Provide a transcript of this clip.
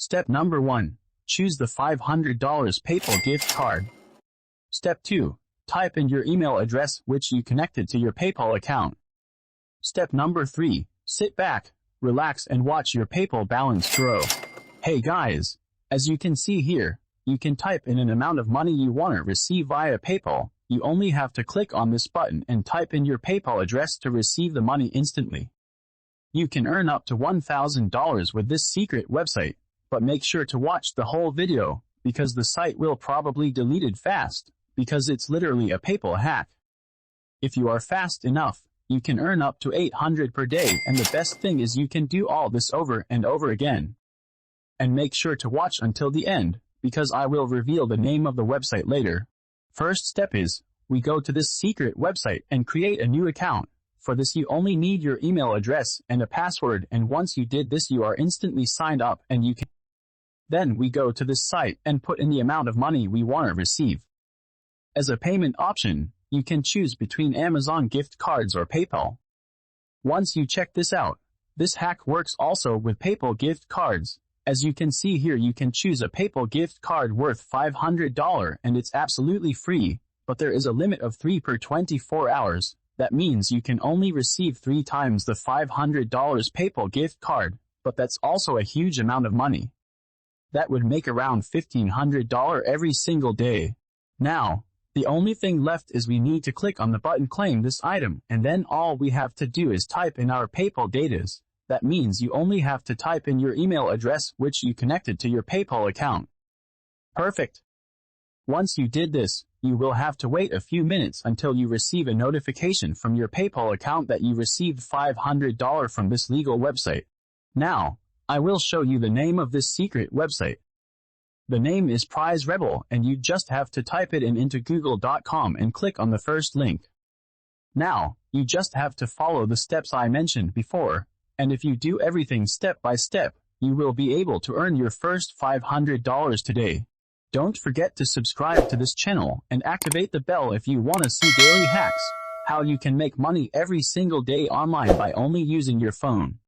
Step number 1. Choose the $500 PayPal gift card. Step 2. Type in your email address which you connected to your PayPal account. Step number 3. Sit back, relax and watch your PayPal balance grow. Hey guys, as you can see here, you can type in an amount of money you want to receive via PayPal. You only have to click on this button and type in your PayPal address to receive the money instantly. You can earn up to $1,000 with this secret website, but make sure to watch the whole video, because the site will probably delete it fast, because it's literally a PayPal hack. If you are fast enough, you can earn up to $800 per day, and the best thing is you can do all this over and over again. And make sure to watch until the end, because I will reveal the name of the website later. First step is, we go to this secret website and create a new account. For this you only need your email address and a password, and once you did this you are instantly signed up and you can. Then we go to this site and put in the amount of money we want to receive. As a payment option, you can choose between Amazon gift cards or PayPal. Once you check this out, this hack works also with PayPal gift cards. As you can see here, you can choose a PayPal gift card worth $500 and it's absolutely free, but there is a limit of 3 per 24 hours. That means you can only receive 3 times the $500 PayPal gift card, but that's also a huge amount of money. That would make around $1,500 every single day. Now, the only thing left is we need to click on the button claim this item, and then all we have to do is type in our PayPal datas. That means you only have to type in your email address which you connected to your PayPal account. Perfect. Once you did this, you will have to wait a few minutes until you receive a notification from your PayPal account that you received $500 from this legal website. Now, I will show you the name of this secret website. The name is Prize Rebel, and you just have to type it into google.com and click on the first link. Now, you just have to follow the steps I mentioned before, and if you do everything step by step, you will be able to earn your first $500 today. Don't forget to subscribe to this channel and activate the bell if you want to see daily hacks, how you can make money every single day online by only using your phone.